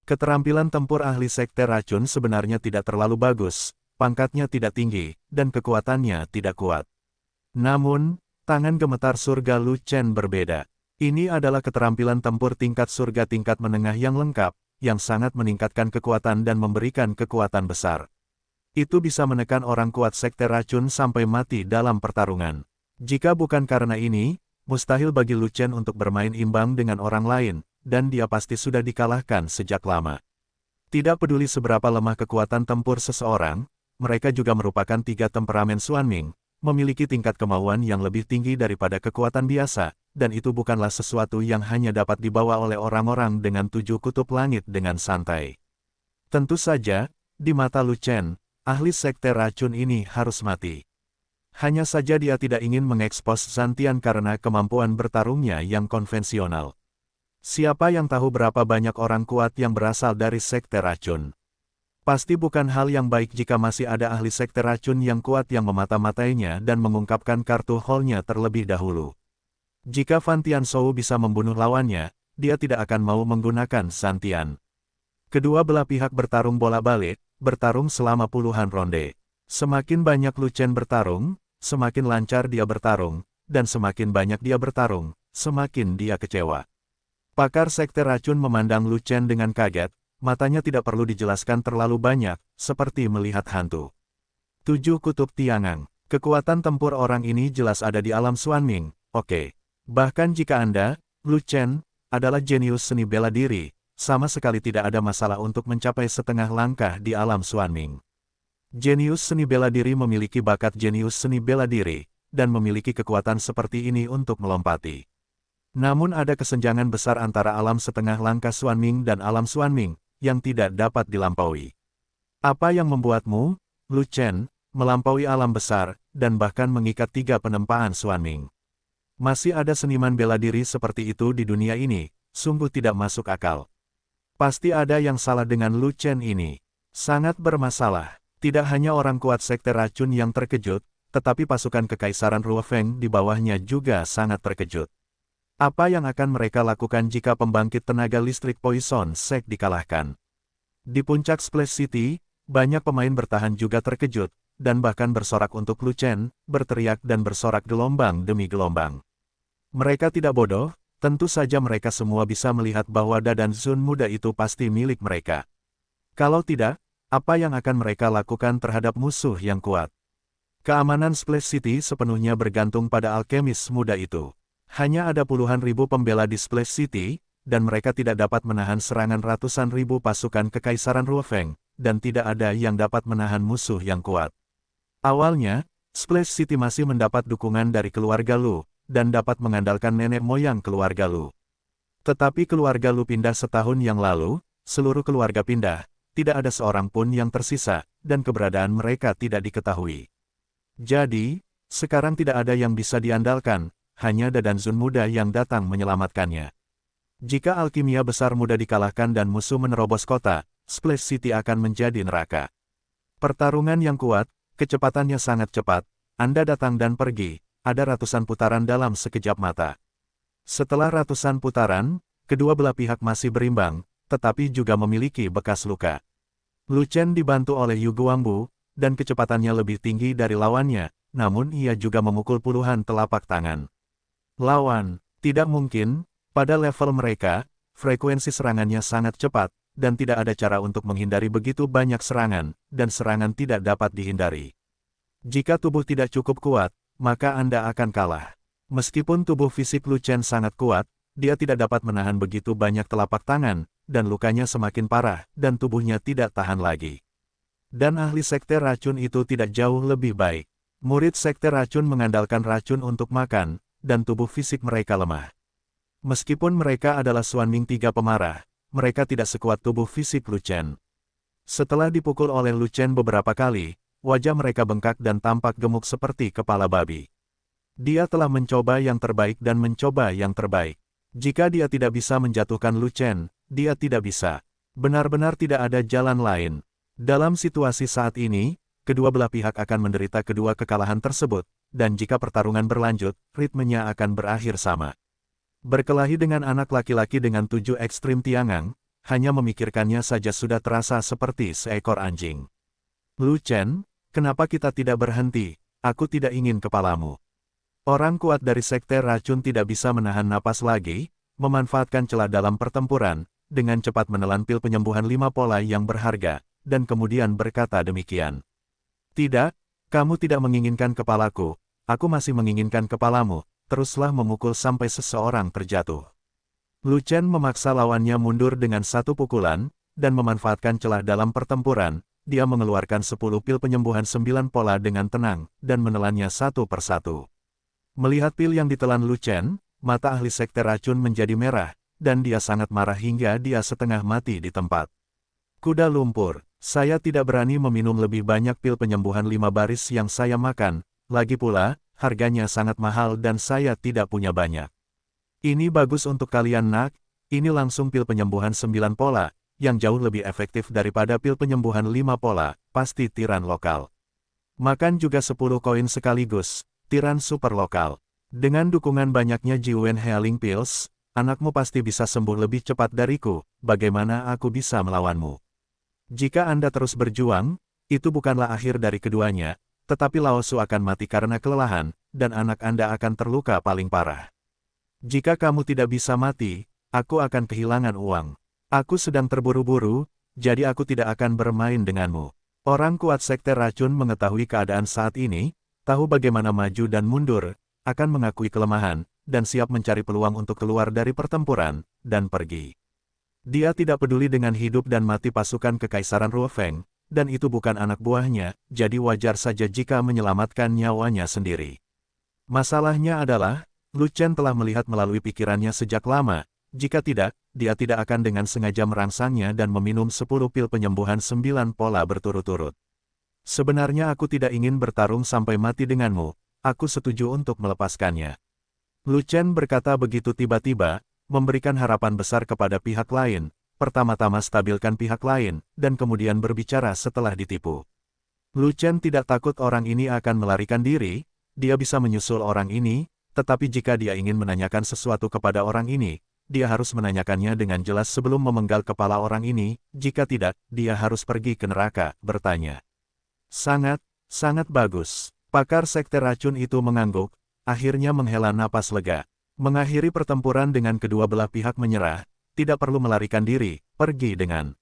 Keterampilan tempur ahli sekte racun sebenarnya tidak terlalu bagus, pangkatnya tidak tinggi, dan kekuatannya tidak kuat. Namun, tangan gemetar surga Lu Chen berbeda. Ini adalah keterampilan tempur tingkat surga tingkat menengah yang lengkap, yang sangat meningkatkan kekuatan dan memberikan kekuatan besar. Itu bisa menekan orang kuat sekte racun sampai mati dalam pertarungan. Jika bukan karena ini, mustahil bagi Lu Chen untuk bermain imbang dengan orang lain, dan dia pasti sudah dikalahkan sejak lama. Tidak peduli seberapa lemah kekuatan tempur seseorang, mereka juga merupakan tiga temperamen Xuanming, memiliki tingkat kemauan yang lebih tinggi daripada kekuatan biasa, dan itu bukanlah sesuatu yang hanya dapat dibawa oleh orang-orang dengan 7 kutub langit dengan santai. Tentu saja, di mata Lu Chen, ahli sekte racun ini harus mati. Hanya saja dia tidak ingin mengekspos Zantian karena kemampuan bertarungnya yang konvensional. Siapa yang tahu berapa banyak orang kuat yang berasal dari sekte racun? Pasti bukan hal yang baik jika masih ada ahli sekte racun yang kuat yang memata-matainya dan mengungkapkan kartu hole-nya terlebih dahulu. Jika Fan Tianzhou bisa membunuh lawannya, dia tidak akan mau menggunakan Zantian. Kedua belah pihak bertarung bolak-balik, bertarung selama puluhan ronde. Semakin banyak Lu Chen bertarung, semakin lancar dia bertarung, dan semakin banyak dia bertarung, semakin dia kecewa. Pakar sekte racun memandang Lu Chen dengan kaget, matanya tidak perlu dijelaskan terlalu banyak, seperti melihat hantu. 7 kutub Tiangang. Kekuatan tempur orang ini jelas ada di alam Xuanming, oke. Bahkan jika Anda, Lu Chen, adalah jenius seni bela diri, sama sekali tidak ada masalah untuk mencapai setengah langkah di alam Xuanming. Jenius seni bela diri memiliki bakat jenius seni bela diri, dan memiliki kekuatan seperti ini untuk melompati. Namun ada kesenjangan besar antara alam setengah langkah Xuanming dan alam Xuanming, yang tidak dapat dilampaui. Apa yang membuatmu, Lu Chen, melampaui alam besar, dan bahkan mengikat 3 penempaan Xuanming? Masih ada seniman bela diri seperti itu di dunia ini, sungguh tidak masuk akal. Pasti ada yang salah dengan Lu Chen ini. Sangat bermasalah. Tidak hanya orang kuat sekte racun yang terkejut, tetapi pasukan kekaisaran Ruofeng di bawahnya juga sangat terkejut. Apa yang akan mereka lakukan jika pembangkit tenaga listrik Poison Sek dikalahkan? Di puncak Splash City, banyak pemain bertahan juga terkejut, dan bahkan bersorak untuk Lu Chen, berteriak dan bersorak gelombang demi gelombang. Mereka tidak bodoh, tentu saja mereka semua bisa melihat bahwa Dadan Zun muda itu pasti milik mereka. Kalau tidak, apa yang akan mereka lakukan terhadap musuh yang kuat? Keamanan Splash City sepenuhnya bergantung pada alkemis muda itu. Hanya ada puluhan ribu pembela di Splash City, dan mereka tidak dapat menahan serangan ratusan ribu pasukan kekaisaran Ruofeng, dan tidak ada yang dapat menahan musuh yang kuat. Awalnya, Splash City masih mendapat dukungan dari keluarga Lu, dan dapat mengandalkan nenek moyang keluarga Lu. Tetapi keluarga Lu pindah setahun yang lalu, seluruh keluarga pindah, tidak ada seorang pun yang tersisa, dan keberadaan mereka tidak diketahui. Jadi, sekarang tidak ada yang bisa diandalkan, hanya Dadan Zun muda yang datang menyelamatkannya. Jika alkimia besar muda dikalahkan dan musuh menerobos kota, Splash City akan menjadi neraka. Pertarungan yang kuat, kecepatannya sangat cepat, Anda datang dan pergi, ada ratusan putaran dalam sekejap mata. Setelah ratusan putaran, kedua belah pihak masih berimbang, tetapi juga memiliki bekas luka. Lu Chen dibantu oleh Yu Guangbu, dan kecepatannya lebih tinggi dari lawannya, namun ia juga memukul puluhan telapak tangan. Lawan, tidak mungkin, pada level mereka, frekuensi serangannya sangat cepat, dan tidak ada cara untuk menghindari begitu banyak serangan, dan serangan tidak dapat dihindari. Jika tubuh tidak cukup kuat, maka Anda akan kalah. Meskipun tubuh fisik Lu Chen sangat kuat, dia tidak dapat menahan begitu banyak telapak tangan, dan lukanya semakin parah, dan tubuhnya tidak tahan lagi. Dan ahli sekte racun itu tidak jauh lebih baik. Murid sekte racun mengandalkan racun untuk makan, dan tubuh fisik mereka lemah. Meskipun mereka adalah Xuanming 3 pemarah, mereka tidak sekuat tubuh fisik Lu Chen. Setelah dipukul oleh Lu Chen beberapa kali, wajah mereka bengkak dan tampak gemuk seperti kepala babi. Dia telah mencoba yang terbaik dan mencoba yang terbaik. Jika dia tidak bisa menjatuhkan Lu Chen, dia tidak bisa. Benar-benar tidak ada jalan lain. Dalam situasi saat ini, kedua belah pihak akan menderita kedua kekalahan tersebut, dan jika pertarungan berlanjut, ritmenya akan berakhir sama. Berkelahi dengan anak laki-laki dengan 7 ekstrim Tiangang, hanya memikirkannya saja sudah terasa seperti seekor anjing. Lu Chen, kenapa kita tidak berhenti? Aku tidak ingin kepalamu. Orang kuat dari Sekte Racun tidak bisa menahan napas lagi, memanfaatkan celah dalam pertempuran, dengan cepat menelan pil penyembuhan 5 pola yang berharga, dan kemudian berkata demikian. Tidak, kamu tidak menginginkan kepalaku, aku masih menginginkan kepalamu, teruslah memukul sampai seseorang terjatuh. Lu Chen memaksa lawannya mundur dengan satu pukulan, dan memanfaatkan celah dalam pertempuran, dia mengeluarkan 10 pil penyembuhan 9 pola dengan tenang, dan menelannya satu persatu. Melihat pil yang ditelan Lu Chen, mata ahli Sekte Racun menjadi merah, dan dia sangat marah hingga dia setengah mati di tempat. Kuda lumpur, saya tidak berani meminum lebih banyak pil penyembuhan 5 baris yang saya makan, lagi pula, harganya sangat mahal dan saya tidak punya banyak. Ini bagus untuk kalian nak, ini langsung pil penyembuhan 9 pola, yang jauh lebih efektif daripada pil penyembuhan 5 pola, pasti tiran lokal. Makan juga 10 koin sekaligus, tiran super lokal. Dengan dukungan banyaknya Jiwen Healing Pills, anakmu pasti bisa sembuh lebih cepat dariku, bagaimana aku bisa melawanmu? Jika Anda terus berjuang, itu bukanlah akhir dari keduanya, tetapi Laosu akan mati karena kelelahan, dan anak Anda akan terluka paling parah. Jika kamu tidak bisa mati, aku akan kehilangan uang. Aku sedang terburu-buru, jadi aku tidak akan bermain denganmu. Orang kuat Sekte Racun mengetahui keadaan saat ini, tahu bagaimana maju dan mundur, akan mengakui kelemahan, dan siap mencari peluang untuk keluar dari pertempuran, dan pergi. Dia tidak peduli dengan hidup dan mati pasukan Kekaisaran Ruofeng, dan itu bukan anak buahnya, jadi wajar saja jika menyelamatkan nyawanya sendiri. Masalahnya adalah, Lu Chen telah melihat melalui pikirannya sejak lama, jika tidak, dia tidak akan dengan sengaja merangsangnya dan meminum 10 pil penyembuhan 9 pola berturut-turut. Sebenarnya aku tidak ingin bertarung sampai mati denganmu, aku setuju untuk melepaskannya. Lu Chen berkata begitu tiba-tiba, memberikan harapan besar kepada pihak lain, pertama-tama stabilkan pihak lain, dan kemudian berbicara setelah ditipu. Lu Chen tidak takut orang ini akan melarikan diri, dia bisa menyusul orang ini, tetapi jika dia ingin menanyakan sesuatu kepada orang ini, dia harus menanyakannya dengan jelas sebelum memenggal kepala orang ini, jika tidak, dia harus pergi ke neraka, bertanya. Sangat bagus. Pakar Sekte Racun itu mengangguk, akhirnya menghela napas lega. Mengakhiri pertempuran dengan kedua belah pihak menyerah, tidak perlu melarikan diri, pergi dengan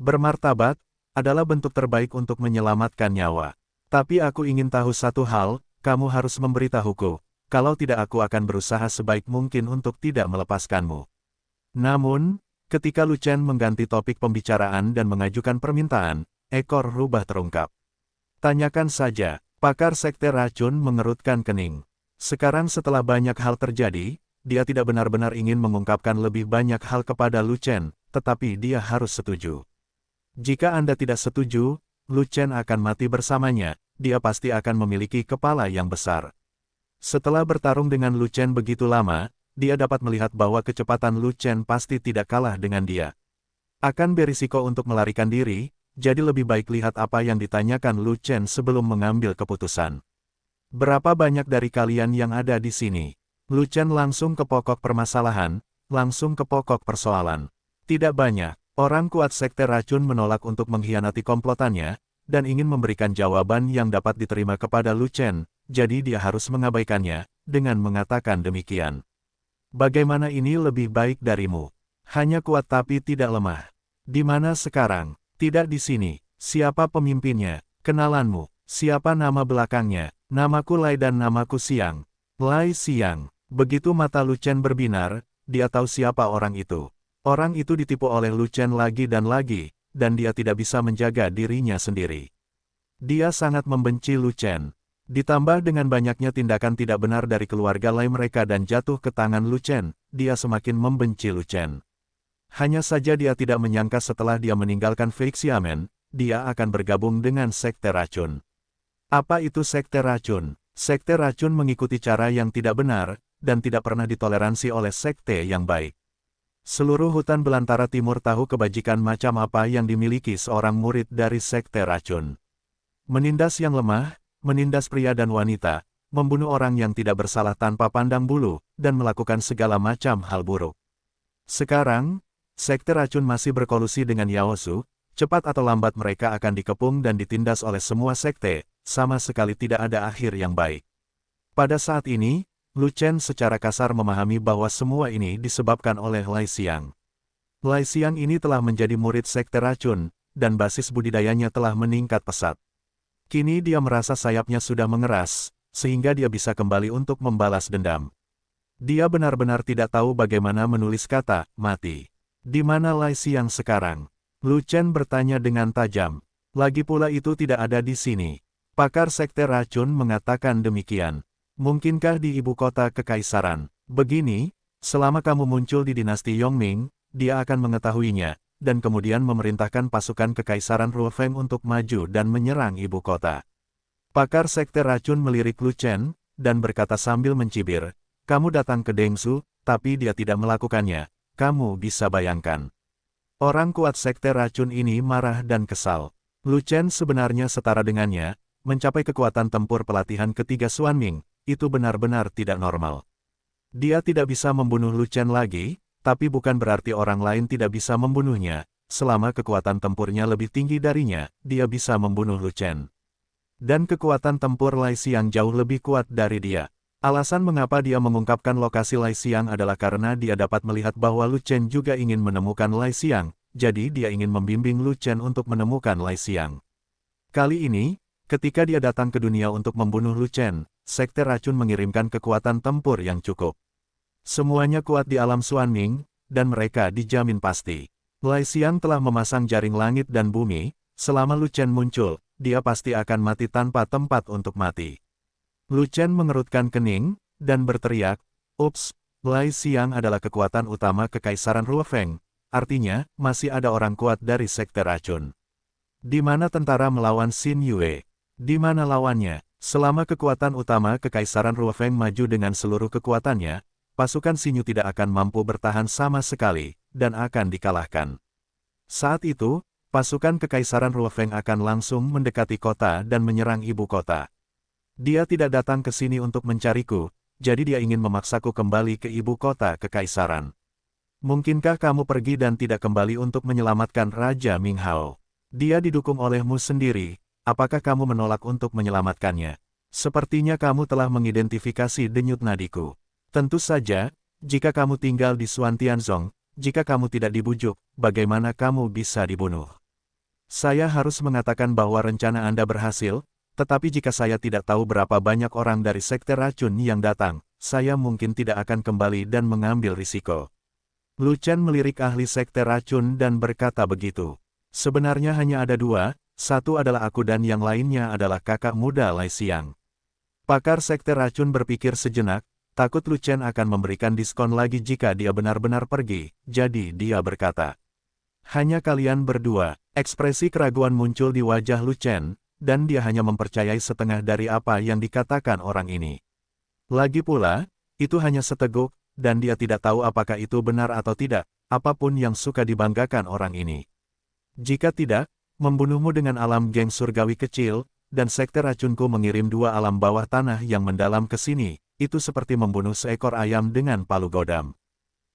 bermartabat, adalah bentuk terbaik untuk menyelamatkan nyawa. Tapi aku ingin tahu satu hal, kamu harus memberitahuku. Kalau tidak aku akan berusaha sebaik mungkin untuk tidak melepaskanmu. Namun, ketika Lu Chen mengganti topik pembicaraan dan mengajukan permintaan, ekor rubah terungkap. Tanyakan saja, pakar Sekte Racun mengerutkan kening. Sekarang setelah banyak hal terjadi, dia tidak benar-benar ingin mengungkapkan lebih banyak hal kepada Lu Chen, tetapi dia harus setuju. Jika Anda tidak setuju, Lu Chen akan mati bersamanya, dia pasti akan memiliki kepala yang besar. Setelah bertarung dengan Lu Chen begitu lama, dia dapat melihat bahwa kecepatan Lu Chen pasti tidak kalah dengan dia. Akan berisiko untuk melarikan diri, jadi lebih baik lihat apa yang ditanyakan Lu Chen sebelum mengambil keputusan. Berapa banyak dari kalian yang ada di sini? Lu Chen langsung ke pokok permasalahan, langsung ke pokok persoalan. Tidak banyak, orang kuat Sekte Racun menolak untuk mengkhianati komplotannya, dan ingin memberikan jawaban yang dapat diterima kepada Lu Chen. Jadi dia harus mengabaikannya, dengan mengatakan demikian. Bagaimana ini lebih baik darimu? Hanya kuat tapi tidak lemah. Di mana sekarang? Tidak di sini. Siapa pemimpinnya? Kenalanmu. Siapa nama belakangnya? Namaku Lai dan namaku Siang. Lai Siang. Begitu mata Lu Chen berbinar, dia tahu siapa orang itu. Orang itu ditipu oleh Lu Chen lagi, dan dia tidak bisa menjaga dirinya sendiri. Dia sangat membenci Lu Chen. Ditambah dengan banyaknya tindakan tidak benar dari keluarga Lai mereka dan jatuh ke tangan Lu Chen, dia semakin membenci Lu Chen. Hanya saja dia tidak menyangka setelah dia meninggalkan Fake Xiamen, dia akan bergabung dengan Sekte Racun. Apa itu Sekte Racun? Sekte Racun mengikuti cara yang tidak benar, dan tidak pernah ditoleransi oleh sekte yang baik. Seluruh hutan belantara timur tahu kebajikan macam apa yang dimiliki seorang murid dari Sekte Racun. Menindas yang lemah, menindas pria dan wanita, membunuh orang yang tidak bersalah tanpa pandang bulu, dan melakukan segala macam hal buruk. Sekarang, Sekte racun masih berkolusi dengan Yaosu, cepat atau lambat mereka akan dikepung dan ditindas oleh semua sekte, sama sekali tidak ada akhir yang baik. Pada saat ini, Lu Chen secara kasar memahami bahwa semua ini disebabkan oleh Lai Xiang. Lai Xiang ini telah menjadi murid sekte racun, dan basis budidayanya telah meningkat pesat. Kini dia merasa sayapnya sudah mengeras, sehingga dia bisa kembali untuk membalas dendam. Dia benar-benar tidak tahu bagaimana menulis kata mati. Di mana Lai Xiang sekarang? Lu Chen bertanya dengan tajam. Lagi pula itu tidak ada di sini. Pakar sekte racun mengatakan demikian. Mungkinkah di ibu kota kekaisaran? Begini, selama kamu muncul di dinasti Yongming, dia akan mengetahuinya, dan kemudian memerintahkan pasukan kekaisaran Ruofeng untuk maju dan menyerang ibu kota. Pakar sekte racun melirik Lu Chen, dan berkata sambil mencibir, kamu datang ke Dengsu, tapi dia tidak melakukannya. Kamu bisa bayangkan. Orang kuat sekte racun ini marah dan kesal. Lu Chen sebenarnya setara dengannya, mencapai kekuatan tempur pelatihan ketiga Xuanming, itu benar-benar tidak normal. Dia tidak bisa membunuh Lu Chen lagi, tapi bukan berarti orang lain tidak bisa membunuhnya. Selama kekuatan tempurnya lebih tinggi darinya, dia bisa membunuh Lu Chen. Dan kekuatan tempur Lai Xiang jauh lebih kuat dari dia. Alasan mengapa dia mengungkapkan lokasi Lai Xiang adalah karena dia dapat melihat bahwa Lu Chen juga ingin menemukan Lai Xiang, jadi dia ingin membimbing Lu Chen untuk menemukan Lai Xiang. Kali ini, ketika dia datang ke dunia untuk membunuh Lu Chen, sekte racun mengirimkan kekuatan tempur yang cukup. Semuanya kuat di alam Xuanming, dan mereka dijamin pasti. Lai Xiang telah memasang jaring langit dan bumi, selama Lu Chen muncul, dia pasti akan mati tanpa tempat untuk mati. Lu Chen mengerutkan kening, dan berteriak, "Ups, Lai Xiang adalah kekuatan utama kekaisaran Ruofeng, artinya, masih ada orang kuat dari sekte racun. Di mana tentara melawan Xin Yue? Di mana lawannya?" Selama kekuatan utama kekaisaran Ruofeng maju dengan seluruh kekuatannya, pasukan Xin Yu tidak akan mampu bertahan sama sekali, dan akan dikalahkan. Saat itu, pasukan kekaisaran Ruofeng akan langsung mendekati kota dan menyerang ibu kota. Dia tidak datang ke sini untuk mencariku, jadi dia ingin memaksaku kembali ke ibu kota kekaisaran. Mungkinkah kamu pergi dan tidak kembali untuk menyelamatkan Raja Minghao? Dia didukung olehmu sendiri, apakah kamu menolak untuk menyelamatkannya? Sepertinya kamu telah mengidentifikasi denyut nadiku. Tentu saja, jika kamu tinggal di Xuan Tianzong, jika kamu tidak dibujuk, bagaimana kamu bisa dibunuh? Saya harus mengatakan bahwa rencana Anda berhasil, tetapi jika saya tidak tahu berapa banyak orang dari sekte racun yang datang, saya mungkin tidak akan kembali dan mengambil risiko. Lu Chen melirik ahli sekte racun dan berkata begitu. Sebenarnya hanya ada dua, satu adalah aku dan yang lainnya adalah kakak muda Lai Xiang. Pakar sekte racun berpikir sejenak, takut Lu Chen akan memberikan diskon lagi jika dia benar-benar pergi, jadi dia berkata. Hanya kalian berdua, ekspresi keraguan muncul di wajah Lu Chen, dan dia hanya mempercayai setengah dari apa yang dikatakan orang ini. Lagi pula, itu hanya seteguk, dan dia tidak tahu apakah itu benar atau tidak, apapun yang suka dibanggakan orang ini. Jika tidak, membunuhmu dengan alam geng surgawi kecil, dan sekte racunku mengirim dua alam bawah tanah yang mendalam ke sini, itu seperti membunuh seekor ayam dengan palu godam.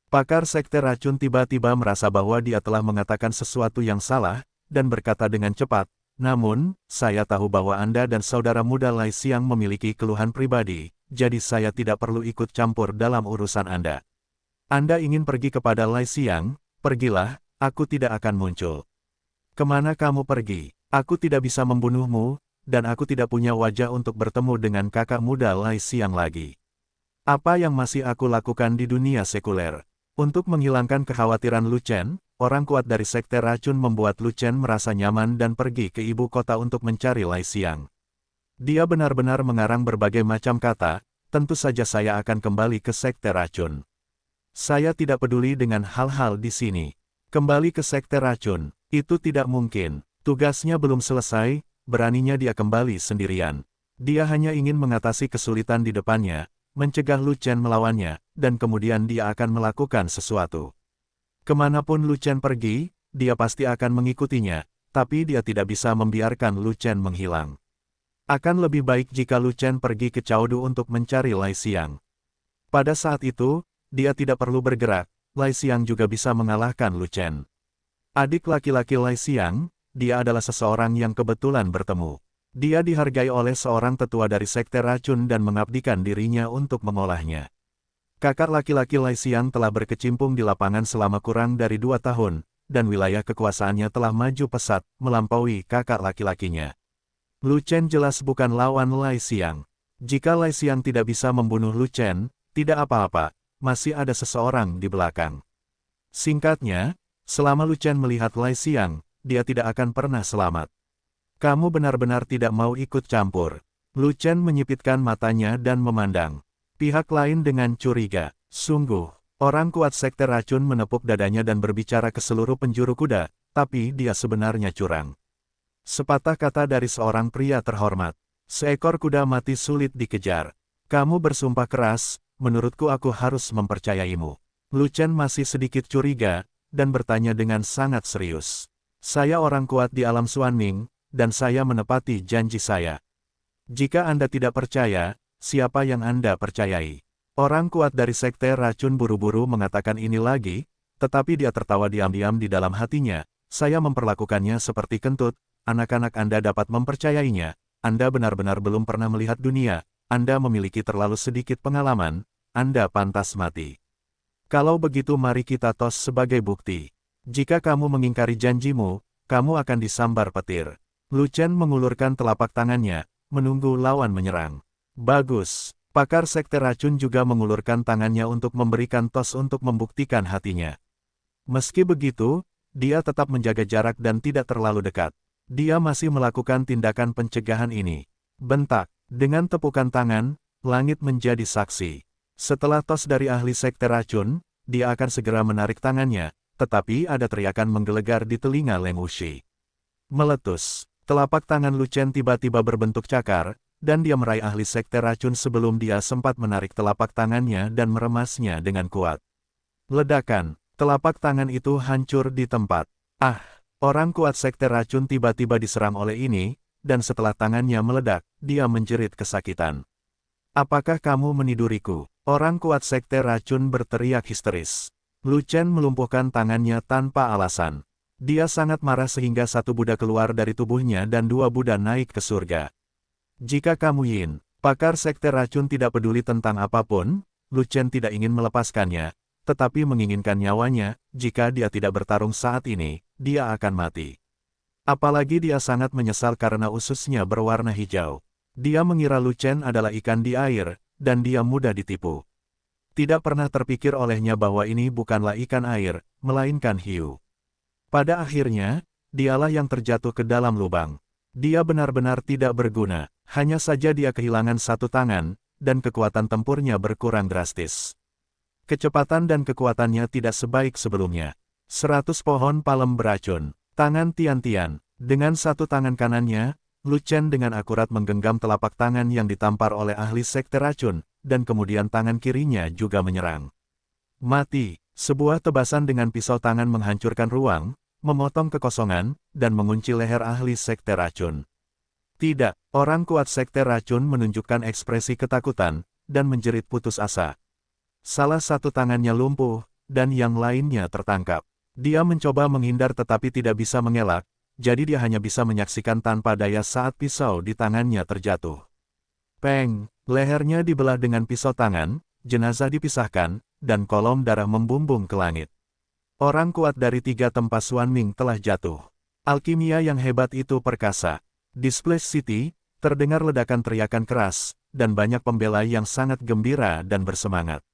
Pakar sekte racun tiba-tiba merasa bahwa dia telah mengatakan sesuatu yang salah, dan berkata dengan cepat, namun, saya tahu bahwa Anda dan saudara muda Lai Xiang memiliki keluhan pribadi, jadi saya tidak perlu ikut campur dalam urusan Anda. Anda ingin pergi kepada Lai Xiang, pergilah, aku tidak akan muncul. Kemana kamu pergi? Aku tidak bisa membunuhmu, dan aku tidak punya wajah untuk bertemu dengan kakak muda Lai Xiang lagi. Apa yang masih aku lakukan di dunia sekuler? Untuk menghilangkan kekhawatiran Lu Chen, orang kuat dari sekte racun membuat Lu Chen merasa nyaman dan pergi ke ibu kota untuk mencari Lai Xiang. Dia benar-benar mengarang berbagai macam kata, tentu saja saya akan kembali ke sekte racun. Saya tidak peduli dengan hal-hal di sini. Kembali ke sekte racun, itu tidak mungkin. Tugasnya belum selesai, beraninya dia kembali sendirian. Dia hanya ingin mengatasi kesulitan di depannya, mencegah Lu Chen melawannya, dan kemudian dia akan melakukan sesuatu. Kemanapun Lu Chen pergi, dia pasti akan mengikutinya, tapi dia tidak bisa membiarkan Lu Chen menghilang. Akan lebih baik jika Lu Chen pergi ke Chaodu untuk mencari Lai Xiang. Pada saat itu, dia tidak perlu bergerak, Lai Xiang juga bisa mengalahkan Lu Chen. Adik laki-laki Lai Xiang, dia adalah seseorang yang kebetulan bertemu. Dia dihargai oleh seorang tetua dari sekte racun dan mengabdikan dirinya untuk mengolahnya. Kakak laki-laki Lai Xiang telah berkecimpung di lapangan selama kurang dari 2 tahun, dan wilayah kekuasaannya telah maju pesat, melampaui kakak laki-lakinya. Lu Chen jelas bukan lawan Lai Xiang. Jika Lai Xiang tidak bisa membunuh Lu Chen, tidak apa-apa, masih ada seseorang di belakang. Singkatnya, selama Lu Chen melihat Lai Xiang, dia tidak akan pernah selamat. Kamu benar-benar tidak mau ikut campur. Lu Chen menyipitkan matanya dan memandang pihak lain dengan curiga. Sungguh, orang kuat sekte racun menepuk dadanya dan berbicara ke seluruh penjuru kuda, tapi dia sebenarnya curang. Sepatah kata dari seorang pria terhormat. Seekor kuda mati sulit dikejar. Kamu bersumpah keras, menurutku aku harus mempercayaimu. Lu Chen masih sedikit curiga, dan bertanya dengan sangat serius. Saya orang kuat di alam Xuanming, dan saya menepati janji saya. Jika Anda tidak percaya, siapa yang Anda percayai? Orang kuat dari sekte racun buru-buru mengatakan ini lagi, tetapi dia tertawa diam-diam di dalam hatinya. Saya memperlakukannya seperti kentut. Anak-anak Anda dapat mempercayainya. Anda benar-benar belum pernah melihat dunia. Anda memiliki terlalu sedikit pengalaman. Anda pantas mati. Kalau begitu mari kita tos sebagai bukti. Jika kamu mengingkari janjimu, kamu akan disambar petir. Lu Chen mengulurkan telapak tangannya, menunggu lawan menyerang. Bagus. Pakar sekte racun juga mengulurkan tangannya untuk memberikan tos untuk membuktikan hatinya. Meski begitu, dia tetap menjaga jarak dan tidak terlalu dekat. Dia masih melakukan tindakan pencegahan ini. Bentak. Dengan tepukan tangan, langit menjadi saksi. Setelah tos dari ahli sekte racun, dia akan segera menarik tangannya, tetapi ada teriakan menggelegar di telinga Leng Wuxi. Meletus. Telapak tangan Lu Chen tiba-tiba berbentuk cakar, dan dia meraih ahli sekte racun sebelum dia sempat menarik telapak tangannya dan meremasnya dengan kuat. Ledakan. Telapak tangan itu hancur di tempat. Ah! Orang kuat sekte racun tiba-tiba diserang oleh ini, dan setelah tangannya meledak, dia menjerit kesakitan. Apakah kamu meniduriku? Orang kuat sekte racun berteriak histeris. Lu Chen melumpuhkan tangannya tanpa alasan. Dia sangat marah sehingga satu Buddha keluar dari tubuhnya dan 2 Buddha naik ke surga. Jika kamu Yin, pakar sekte racun tidak peduli tentang apapun, Lu Chen tidak ingin melepaskannya, tetapi menginginkan nyawanya. Jika dia tidak bertarung saat ini, dia akan mati. Apalagi dia sangat menyesal karena ususnya berwarna hijau. Dia mengira Lu Chen adalah ikan di air, dan dia mudah ditipu. Tidak pernah terpikir olehnya bahwa ini bukanlah ikan air, melainkan hiu. Pada akhirnya, dialah yang terjatuh ke dalam lubang. Dia benar-benar tidak berguna, hanya saja dia kehilangan satu tangan, dan kekuatan tempurnya berkurang drastis. Kecepatan dan kekuatannya tidak sebaik sebelumnya. 100 pohon palem beracun. Tangan Tian-Tian. Dengan satu tangan kanannya, Lu Chen dengan akurat menggenggam telapak tangan yang ditampar oleh ahli sekte racun, dan kemudian tangan kirinya juga menyerang. Mati. Sebuah tebasan dengan pisau tangan menghancurkan ruang, memotong kekosongan, dan mengunci leher ahli sekte racun. Tidak, orang kuat sekte racun menunjukkan ekspresi ketakutan, dan menjerit putus asa. Salah satu tangannya lumpuh, dan yang lainnya tertangkap. Dia mencoba menghindar tetapi tidak bisa mengelak, jadi dia hanya bisa menyaksikan tanpa daya saat pisau di tangannya terjatuh. Peng, lehernya dibelah dengan pisau tangan, jenazah dipisahkan, dan kolom darah membumbung ke langit. Orang kuat dari 3 tempat Xuanming telah jatuh. Alkimia yang hebat itu perkasa. Di Splash City, terdengar ledakan teriakan keras, dan banyak pembela yang sangat gembira dan bersemangat.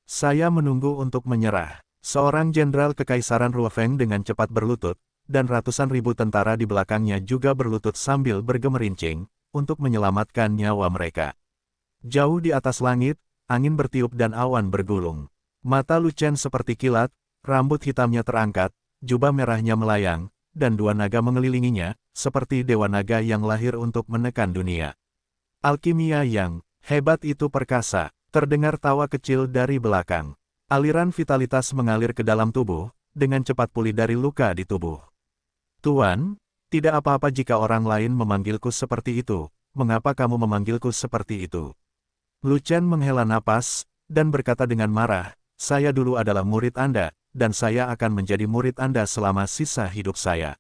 Saya menunggu untuk menyerah. Seorang jenderal kekaisaran Ruofeng dengan cepat berlutut, dan ratusan ribu tentara di belakangnya juga berlutut sambil bergemerincing, untuk menyelamatkan nyawa mereka. Jauh di atas langit, angin bertiup dan awan bergulung. Mata Lu Chen seperti kilat, rambut hitamnya terangkat, jubah merahnya melayang, dan 2 naga mengelilinginya, seperti dewa naga yang lahir untuk menekan dunia. Alkimia yang hebat itu perkasa, terdengar tawa kecil dari belakang. Aliran vitalitas mengalir ke dalam tubuh, dengan cepat pulih dari luka di tubuh. Tuan, tidak apa-apa jika orang lain memanggilku seperti itu, mengapa kamu memanggilku seperti itu? Lu Chen menghela napas, dan berkata dengan marah, saya dulu adalah murid Anda, dan saya akan menjadi murid Anda selama sisa hidup saya.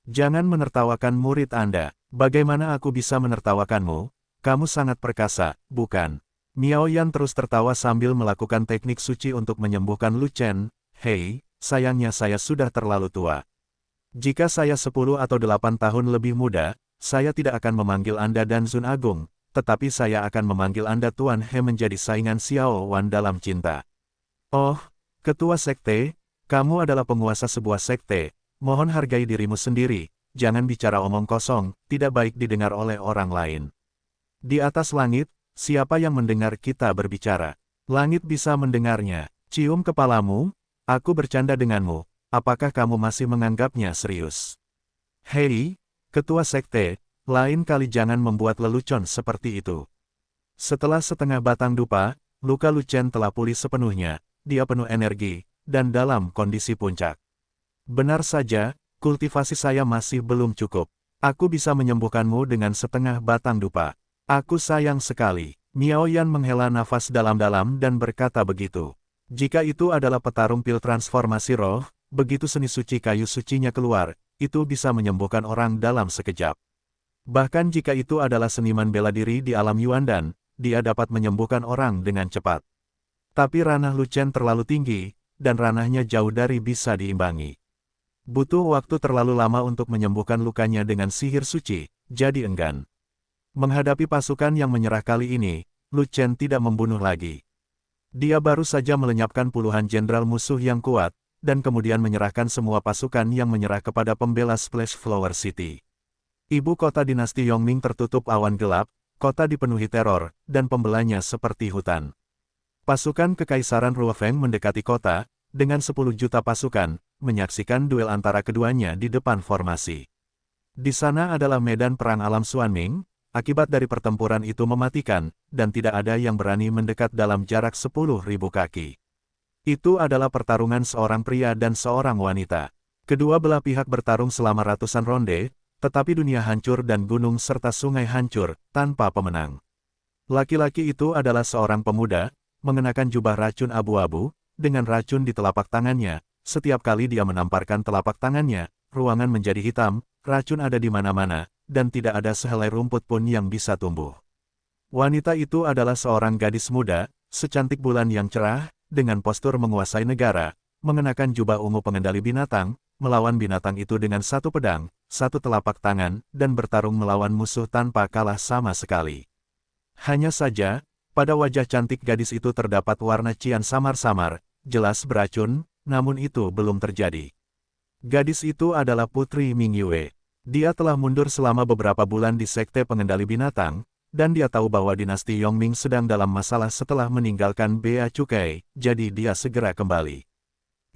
Jangan menertawakan murid Anda. Bagaimana aku bisa menertawakanmu? Kamu sangat perkasa, bukan? Miao Yan terus tertawa sambil melakukan teknik suci untuk menyembuhkan Lu Chen. Hei, sayangnya saya sudah terlalu tua. Jika saya 10 atau 8 tahun lebih muda, saya tidak akan memanggil Anda dan Zun Agung, tetapi saya akan memanggil Anda Tuan He menjadi saingan Xiao Wan dalam cinta. Oh, ketua sekte, kamu adalah penguasa sebuah sekte, mohon hargai dirimu sendiri, jangan bicara omong kosong, tidak baik didengar oleh orang lain. Di atas langit, siapa yang mendengar kita berbicara? Langit bisa mendengarnya. Cium kepalamu, aku bercanda denganmu, apakah kamu masih menganggapnya serius? Hei, ketua sekte, lain kali jangan membuat lelucon seperti itu. Setelah setengah batang dupa, luka Lu Chen telah pulih sepenuhnya, dia penuh energi, dan dalam kondisi puncak. Benar saja, kultivasi saya masih belum cukup. Aku bisa menyembuhkanmu dengan setengah batang dupa. Aku sayang sekali. Miao Yan menghela nafas dalam-dalam dan berkata begitu. Jika itu adalah petarung pil transformasi roh, begitu seni suci kayu sucinya keluar, itu bisa menyembuhkan orang dalam sekejap. Bahkan jika itu adalah seniman bela diri di alam Yuandan, dia dapat menyembuhkan orang dengan cepat. Tapi ranah Lu Chen terlalu tinggi, dan ranahnya jauh dari bisa diimbangi. Butuh waktu terlalu lama untuk menyembuhkan lukanya dengan sihir suci, jadi enggan. Menghadapi pasukan yang menyerah kali ini, Lu Chen tidak membunuh lagi. Dia baru saja melenyapkan puluhan jenderal musuh yang kuat, dan kemudian menyerahkan semua pasukan yang menyerah kepada pembela Splash Flower City. Ibu kota dinasti Yongming tertutup awan gelap, kota dipenuhi teror, dan pembelanya seperti hutan. Pasukan Kekaisaran Ruofeng mendekati kota, dengan 10 juta pasukan, menyaksikan duel antara keduanya di depan formasi. Di sana adalah medan perang alam Xuanming, akibat dari pertempuran itu mematikan, dan tidak ada yang berani mendekat dalam jarak 10.000 kaki. Itu adalah pertarungan seorang pria dan seorang wanita. Kedua belah pihak bertarung selama ratusan ronde, tetapi dunia hancur dan gunung serta sungai hancur, tanpa pemenang. Laki-laki itu adalah seorang pemuda, mengenakan jubah racun abu-abu, dengan racun di telapak tangannya. Setiap kali dia menamparkan telapak tangannya, ruangan menjadi hitam, racun ada di mana-mana, dan tidak ada sehelai rumput pun yang bisa tumbuh. Wanita itu adalah seorang gadis muda, secantik bulan yang cerah, dengan postur menguasai negara, mengenakan jubah ungu pengendali binatang, melawan binatang itu dengan satu pedang, satu telapak tangan, dan bertarung melawan musuh tanpa kalah sama sekali. Hanya saja, pada wajah cantik gadis itu terdapat warna cian samar-samar, jelas beracun, namun itu belum terjadi. Gadis itu adalah Putri Ming Yue. Dia telah mundur selama beberapa bulan di Sekte Pengendali Binatang, dan dia tahu bahwa dinasti Yongming sedang dalam masalah setelah meninggalkan Bea Cukai, jadi dia segera kembali.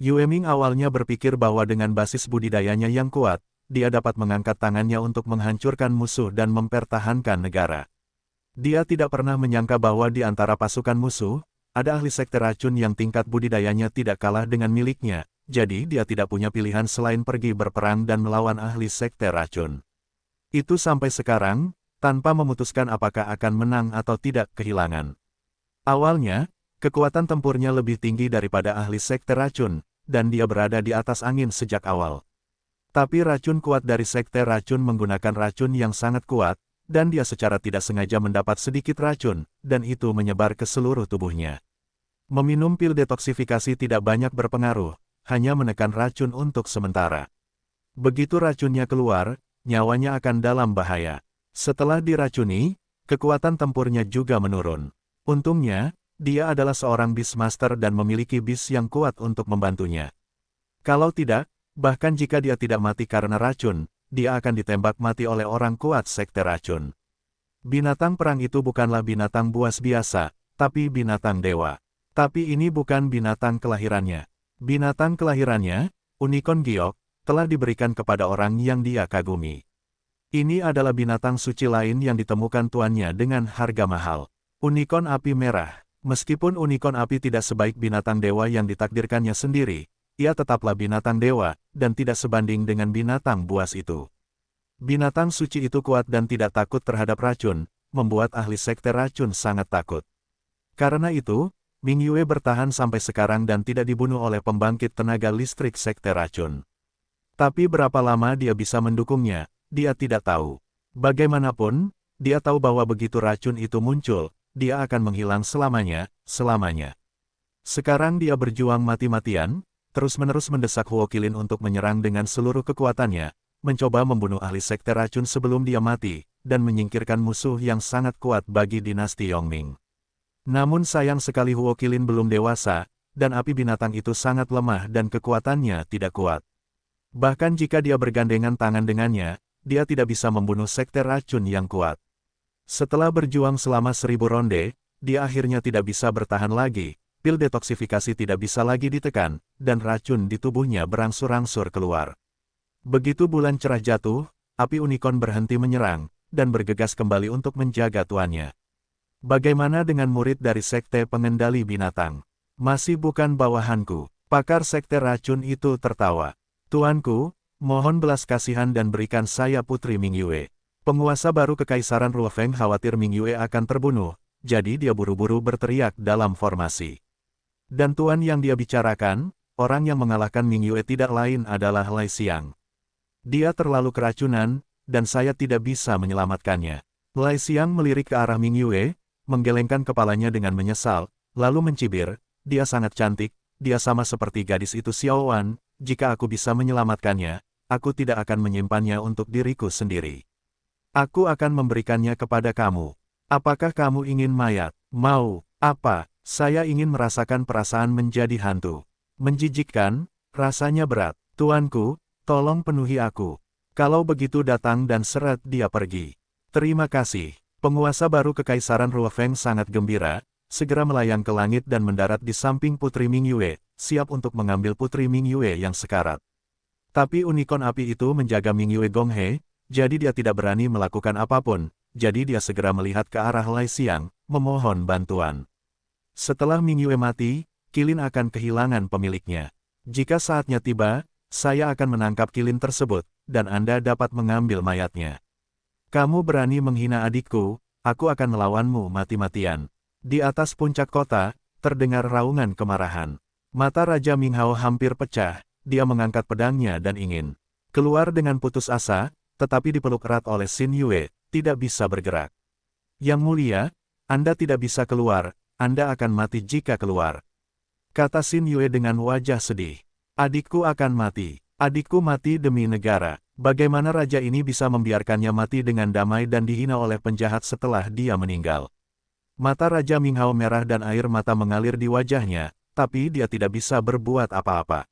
Yue Ming awalnya berpikir bahwa dengan basis budidayanya yang kuat, dia dapat mengangkat tangannya untuk menghancurkan musuh dan mempertahankan negara. Dia tidak pernah menyangka bahwa di antara pasukan musuh, ada ahli sekte racun yang tingkat budidayanya tidak kalah dengan miliknya, jadi dia tidak punya pilihan selain pergi berperang dan melawan ahli sekte racun. Itu sampai sekarang, tanpa memutuskan apakah akan menang atau tidak kehilangan. Awalnya, kekuatan tempurnya lebih tinggi daripada ahli sekte racun, dan dia berada di atas angin sejak awal. Tapi racun kuat dari sekte racun menggunakan racun yang sangat kuat, dan dia secara tidak sengaja mendapat sedikit racun, dan itu menyebar ke seluruh tubuhnya. Meminum pil detoksifikasi tidak banyak berpengaruh, hanya menekan racun untuk sementara. Begitu racunnya keluar, nyawanya akan dalam bahaya. Setelah diracuni, kekuatan tempurnya juga menurun. Untungnya, dia adalah seorang Beastmaster dan memiliki beast yang kuat untuk membantunya. Kalau tidak, bahkan jika dia tidak mati karena racun, dia akan ditembak mati oleh orang kuat sekte racun. Binatang perang itu bukanlah binatang buas biasa, tapi binatang dewa. Tapi ini bukan binatang kelahirannya. Binatang kelahirannya, unicorn giok, telah diberikan kepada orang yang dia kagumi. Ini adalah binatang suci lain yang ditemukan tuannya dengan harga mahal. Unicorn api merah. Meskipun unicorn api tidak sebaik binatang dewa yang ditakdirkannya sendiri, ia tetaplah binatang dewa, dan tidak sebanding dengan binatang buas itu. Binatang suci itu kuat dan tidak takut terhadap racun, membuat ahli sekte racun sangat takut. Karena itu, Ming Yue bertahan sampai sekarang dan tidak dibunuh oleh pembangkit tenaga listrik sekte racun. Tapi berapa lama dia bisa mendukungnya, dia tidak tahu. Bagaimanapun, dia tahu bahwa begitu racun itu muncul, dia akan menghilang selamanya. Sekarang dia berjuang mati-matian, terus-menerus mendesak Huo Qilin untuk menyerang dengan seluruh kekuatannya, mencoba membunuh ahli sekte racun sebelum dia mati, dan menyingkirkan musuh yang sangat kuat bagi dinasti Yongming. Namun sayang sekali Huo Qilin belum dewasa, dan api binatang itu sangat lemah dan kekuatannya tidak kuat. Bahkan jika dia bergandengan tangan dengannya, dia tidak bisa membunuh sekte racun yang kuat. Setelah berjuang selama 1000 ronde, dia akhirnya tidak bisa bertahan lagi, pil detoksifikasi tidak bisa lagi ditekan, dan racun di tubuhnya berangsur-angsur keluar. Begitu bulan cerah jatuh, api unicorn berhenti menyerang, dan bergegas kembali untuk menjaga tuannya. Bagaimana dengan murid dari sekte pengendali binatang? Masih bukan bawahanku. Pakar sekte racun itu tertawa. Tuanku, mohon belas kasihan dan berikan saya Putri Ming Yue. Penguasa baru Kekaisaran Ruofeng khawatir Ming Yue akan terbunuh, jadi dia buru-buru berteriak dalam formasi. Dan tuan yang dia bicarakan, orang yang mengalahkan Ming Yue tidak lain adalah Lai Xiang. Dia terlalu keracunan, dan saya tidak bisa menyelamatkannya. Lai Xiang melirik ke arah Ming Yue, menggelengkan kepalanya dengan menyesal, lalu mencibir, dia sangat cantik, dia sama seperti gadis itu Xiao Wan. Jika aku bisa menyelamatkannya, aku tidak akan menyimpannya untuk diriku sendiri. Aku akan memberikannya kepada kamu. Apakah kamu ingin mayat? Mau. Apa? Saya ingin merasakan perasaan menjadi hantu. Menjijikkan, rasanya berat. Tuanku, tolong penuhi aku. Kalau begitu datang dan seret dia pergi. Terima kasih. Penguasa baru Kekaisaran Ruofeng sangat gembira, segera melayang ke langit dan mendarat di samping Putri Ming Yue, siap untuk mengambil Putri Ming Yue yang sekarat. Tapi unicorn api itu menjaga Ming Yue Gonghe, jadi dia tidak berani melakukan apapun, jadi dia segera melihat ke arah Lai Xiang, memohon bantuan. Setelah Ming Yue mati, Qilin akan kehilangan pemiliknya. Jika saatnya tiba, saya akan menangkap Qilin tersebut, dan Anda dapat mengambil mayatnya. Kamu berani menghina adikku, aku akan melawanmu mati-matian. Di atas puncak kota, terdengar raungan kemarahan. Mata Raja Minghao hampir pecah, dia mengangkat pedangnya dan ingin keluar dengan putus asa, tetapi dipeluk erat oleh Xin Yue, tidak bisa bergerak. Yang mulia, Anda tidak bisa keluar, Anda akan mati jika keluar. Kata Xin Yue dengan wajah sedih. Adikku akan mati, adikku mati demi negara. Bagaimana raja ini bisa membiarkannya mati dengan damai dan dihina oleh penjahat setelah dia meninggal? Mata Raja Minghao merah dan air mata mengalir di wajahnya, tapi dia tidak bisa berbuat apa-apa.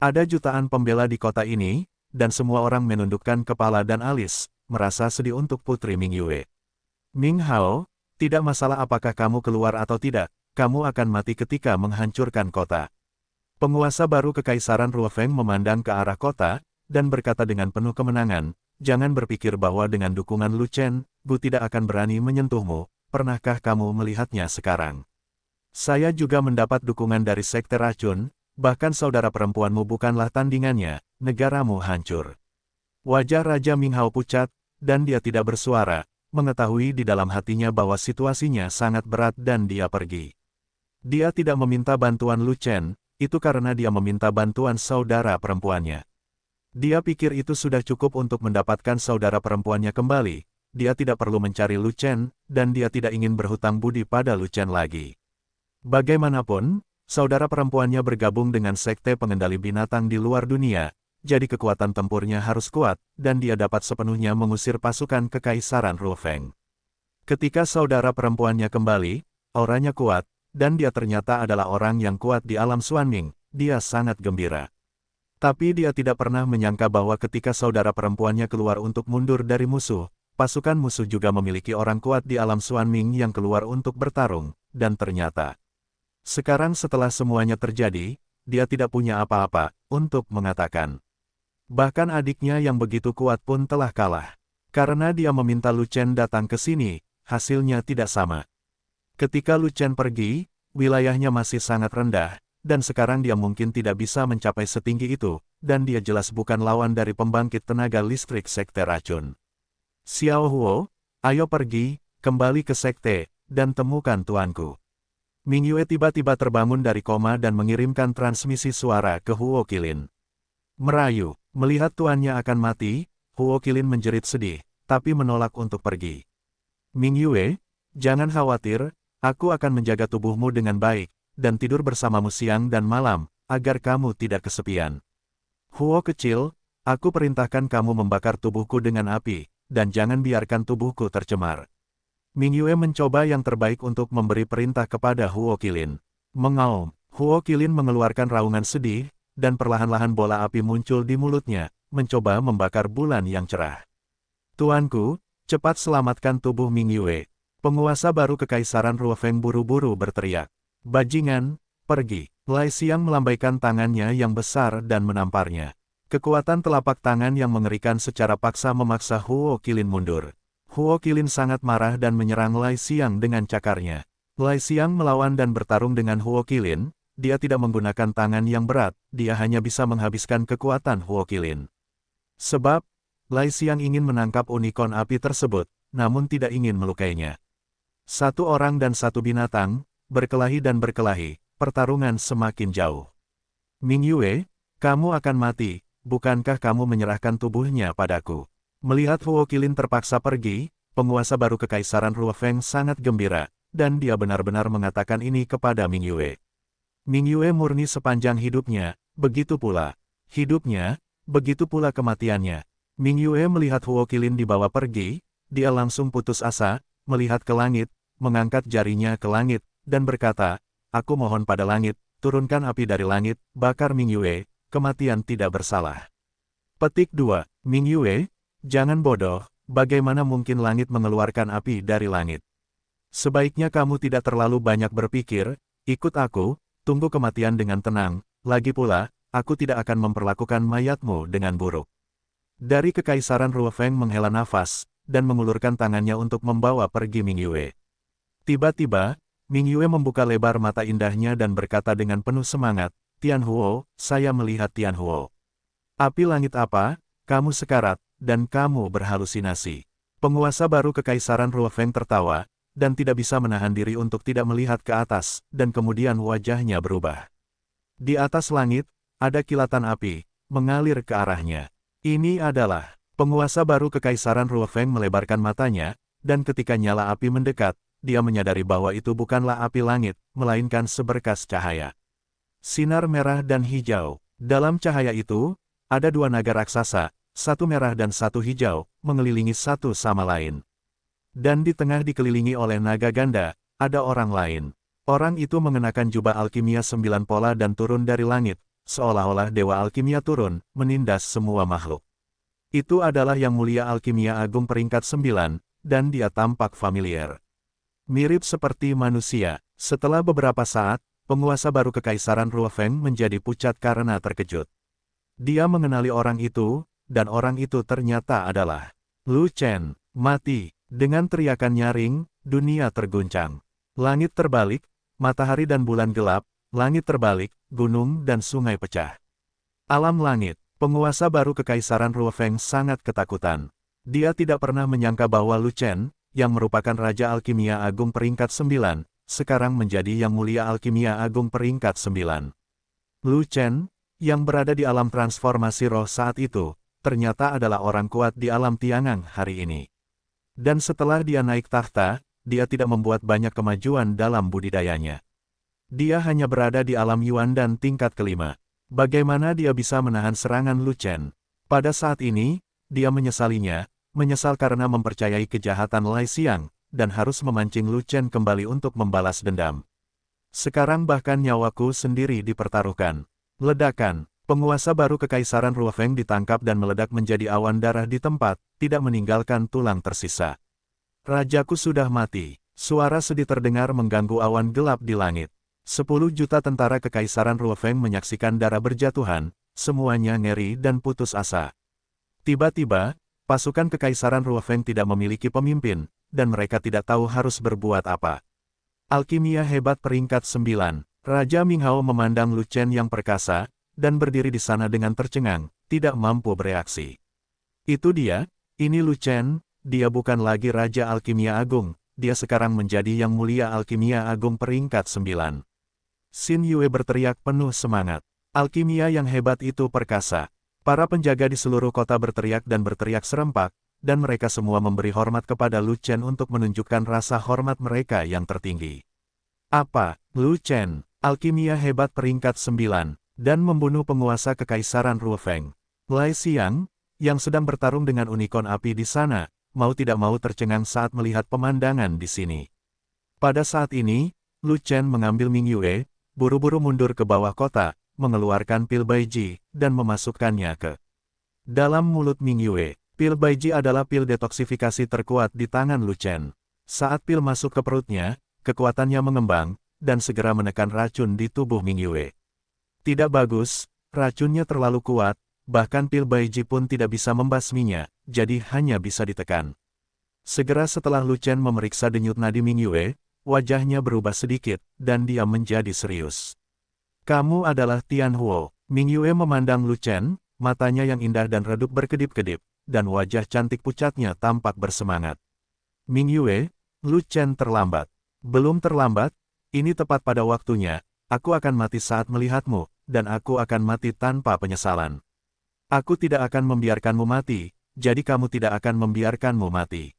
Ada jutaan pembela di kota ini, dan semua orang menundukkan kepala dan alis, merasa sedih untuk Putri Ming Yue. Minghao, tidak masalah apakah kamu keluar atau tidak, kamu akan mati ketika menghancurkan kota. Penguasa baru Kekaisaran Ruofeng memandang ke arah kota, dan berkata dengan penuh kemenangan, jangan berpikir bahwa dengan dukungan Lu Chen, Gu tidak akan berani menyentuhmu, pernahkah kamu melihatnya sekarang? Saya juga mendapat dukungan dari sekte racun, bahkan saudara perempuanmu bukanlah tandingannya, negaramu hancur. Wajah Raja Minghao pucat, dan dia tidak bersuara, mengetahui di dalam hatinya bahwa situasinya sangat berat dan dia pergi. Dia tidak meminta bantuan Lu Chen, itu karena dia meminta bantuan saudara perempuannya. Dia pikir itu sudah cukup untuk mendapatkan saudara perempuannya kembali, dia tidak perlu mencari Lu Chen, dan dia tidak ingin berhutang budi pada Lu Chen lagi. Bagaimanapun, saudara perempuannya bergabung dengan sekte pengendali binatang di luar dunia, jadi kekuatan tempurnya harus kuat, dan dia dapat sepenuhnya mengusir pasukan Kekaisaran Ruofeng. Ketika saudara perempuannya kembali, auranya kuat, dan dia ternyata adalah orang yang kuat di alam Xuanming, dia sangat gembira. Tapi dia tidak pernah menyangka bahwa ketika saudara perempuannya keluar untuk mundur dari musuh, pasukan musuh juga memiliki orang kuat di alam Xuanming yang keluar untuk bertarung, dan ternyata sekarang setelah semuanya terjadi, dia tidak punya apa-apa untuk mengatakan. Bahkan adiknya yang begitu kuat pun telah kalah. Karena dia meminta Lu Chen datang ke sini, hasilnya tidak sama. Ketika Lu Chen pergi, wilayahnya masih sangat rendah, dan sekarang dia mungkin tidak bisa mencapai setinggi itu, dan dia jelas bukan lawan dari pembangkit tenaga listrik sekte racun. Xiao Huo, ayo pergi, kembali ke sekte, dan temukan tuanku. Ming Yue tiba-tiba terbangun dari koma dan mengirimkan transmisi suara ke Huo Qilin. Merayu, melihat tuannya akan mati, Huo Qilin menjerit sedih, tapi menolak untuk pergi. Ming Yue, jangan khawatir, aku akan menjaga tubuhmu dengan baik, dan tidur bersamamu siang dan malam, agar kamu tidak kesepian. Huo kecil, aku perintahkan kamu membakar tubuhku dengan api, dan jangan biarkan tubuhku tercemar. Ming Yue mencoba yang terbaik untuk memberi perintah kepada Huo Qilin. Mengaum, Huo Qilin mengeluarkan raungan sedih, dan perlahan-lahan bola api muncul di mulutnya, mencoba membakar bulan yang cerah. Tuanku, cepat selamatkan tubuh Ming Yue. Penguasa baru Kekaisaran Ruofeng buru-buru berteriak. Bajingan, pergi. Lai Xiang melambaikan tangannya yang besar dan menamparnya. Kekuatan telapak tangan yang mengerikan secara paksa memaksa Huo Qilin mundur. Huo Qilin sangat marah dan menyerang Lai Xiang dengan cakarnya. Lai Xiang melawan dan bertarung dengan Huo Qilin, dia tidak menggunakan tangan yang berat, dia hanya bisa menghabiskan kekuatan Huo Qilin. Sebab, Lai Xiang ingin menangkap unicorn api tersebut, namun tidak ingin melukainya. Satu orang dan satu binatang, berkelahi dan berkelahi, pertarungan semakin jauh. Ming Yue, kamu akan mati, bukankah kamu menyerahkan tubuhnya padaku? Melihat Huo Qilin terpaksa pergi, penguasa baru Kekaisaran Ruofeng sangat gembira, dan dia benar-benar mengatakan ini kepada Ming Yue. Ming Yue murni sepanjang hidupnya, begitu pula hidupnya, begitu pula kematiannya. Ming Yue melihat Huo Qilin dibawa pergi, dia langsung putus asa, melihat ke langit, mengangkat jarinya ke langit, dan berkata, aku mohon pada langit, turunkan api dari langit, bakar Ming Yue, kematian tidak bersalah. Petik 2, Ming Yue, jangan bodoh, bagaimana mungkin langit mengeluarkan api dari langit? Sebaiknya kamu tidak terlalu banyak berpikir, ikut aku, tunggu kematian dengan tenang, lagi pula, aku tidak akan memperlakukan mayatmu dengan buruk. Dari Kekaisaran Ruofeng menghela nafas, dan mengulurkan tangannya untuk membawa pergi Ming Yue. Tiba-tiba, Ming Yue membuka lebar mata indahnya dan berkata dengan penuh semangat, Tian Huo, saya melihat Tian Huo. Api langit apa? Kamu sekarat, dan kamu berhalusinasi. Penguasa baru Kekaisaran Ruofeng tertawa, dan tidak bisa menahan diri untuk tidak melihat ke atas, dan kemudian wajahnya berubah. Di atas langit, ada kilatan api, mengalir ke arahnya. Ini adalah, penguasa baru Kekaisaran Ruofeng melebarkan matanya, dan ketika nyala api mendekat, dia menyadari bahwa itu bukanlah api langit, melainkan seberkas cahaya. Sinar merah dan hijau. Dalam cahaya itu, ada dua naga raksasa, satu merah dan satu hijau, mengelilingi satu sama lain. Dan di tengah dikelilingi oleh naga ganda, ada orang lain. Orang itu mengenakan jubah alkimia 9 pola dan turun dari langit, seolah-olah dewa alkimia turun, menindas semua makhluk. Itu adalah Yang Mulia Alkimia Agung peringkat 9, dan dia tampak familiar. Mirip seperti manusia. Setelah beberapa saat, penguasa baru Kekaisaran Ruofeng menjadi pucat karena terkejut. Dia mengenali orang itu, dan orang itu ternyata adalah Lu Chen. Mati. Dengan teriakan nyaring, dunia terguncang. Langit terbalik, matahari dan bulan gelap, langit terbalik, gunung dan sungai pecah. Alam langit, penguasa baru Kekaisaran Ruofeng sangat ketakutan. Dia tidak pernah menyangka bahwa Lu Chen, yang merupakan Raja Alkimia Agung peringkat 9, sekarang menjadi Yang Mulia Alkimia Agung peringkat 9. Lu Chen, yang berada di alam transformasi roh saat itu, ternyata adalah orang kuat di alam Tiangang hari ini. Dan setelah dia naik tahta, dia tidak membuat banyak kemajuan dalam budidayanya. Dia hanya berada di alam Yuan dan tingkat kelima. Bagaimana dia bisa menahan serangan Lu Chen? Pada saat ini, dia menyesalinya, menyesal karena mempercayai kejahatan Lai Xiang, dan harus memancing Lu Chen kembali untuk membalas dendam. Sekarang bahkan nyawaku sendiri dipertaruhkan. Ledakan, penguasa baru Kekaisaran Ruofeng ditangkap dan meledak menjadi awan darah di tempat, tidak meninggalkan tulang tersisa. Rajaku sudah mati. Suara sedih terdengar mengganggu awan gelap di langit. 10 juta tentara Kekaisaran Ruofeng menyaksikan darah berjatuhan, semuanya ngeri dan putus asa. Tiba-tiba, pasukan Kekaisaran Ruofeng tidak memiliki pemimpin, dan mereka tidak tahu harus berbuat apa. Alkimia hebat peringkat 9. Raja Minghao memandang Lu Chen yang perkasa, dan berdiri di sana dengan tercengang, tidak mampu bereaksi. Itu dia, ini Lu Chen, dia bukan lagi Raja Alkimia Agung, dia sekarang menjadi Yang Mulia Alkimia Agung peringkat 9. Xin Yue berteriak penuh semangat. Alkimia yang hebat itu perkasa. Para penjaga di seluruh kota berteriak dan berteriak serempak, dan mereka semua memberi hormat kepada Lu Chen untuk menunjukkan rasa hormat mereka yang tertinggi. Apa, Lu Chen, alkimia hebat peringkat 9, dan membunuh penguasa Kekaisaran Ruofeng. Lai Xiang, yang sedang bertarung dengan unicorn api di sana, mau tidak mau tercengang saat melihat pemandangan di sini. Pada saat ini, Lu Chen mengambil Ming Yue, buru-buru mundur ke bawah kota, mengeluarkan pil Baiji, dan memasukkannya ke dalam mulut Ming Yue. Pil Baiji adalah pil detoksifikasi terkuat di tangan Lu Chen. Saat pil masuk ke perutnya, kekuatannya mengembang, dan segera menekan racun di tubuh Ming Yue. Tidak bagus, racunnya terlalu kuat, bahkan pil Baiji pun tidak bisa membasminya, jadi hanya bisa ditekan. Segera setelah Lu Chen memeriksa denyut nadi Ming Yue, wajahnya berubah sedikit, dan dia menjadi serius. Kamu adalah Tian Huo. Ming Yue memandang Lu Chen, matanya yang indah dan redup berkedip-kedip, dan wajah cantik pucatnya tampak bersemangat. Ming Yue, Lu Chen terlambat. Belum terlambat, ini tepat pada waktunya, aku akan mati saat melihatmu, dan aku akan mati tanpa penyesalan. Aku tidak akan membiarkanmu mati, jadi kamu tidak akan membiarkanmu mati.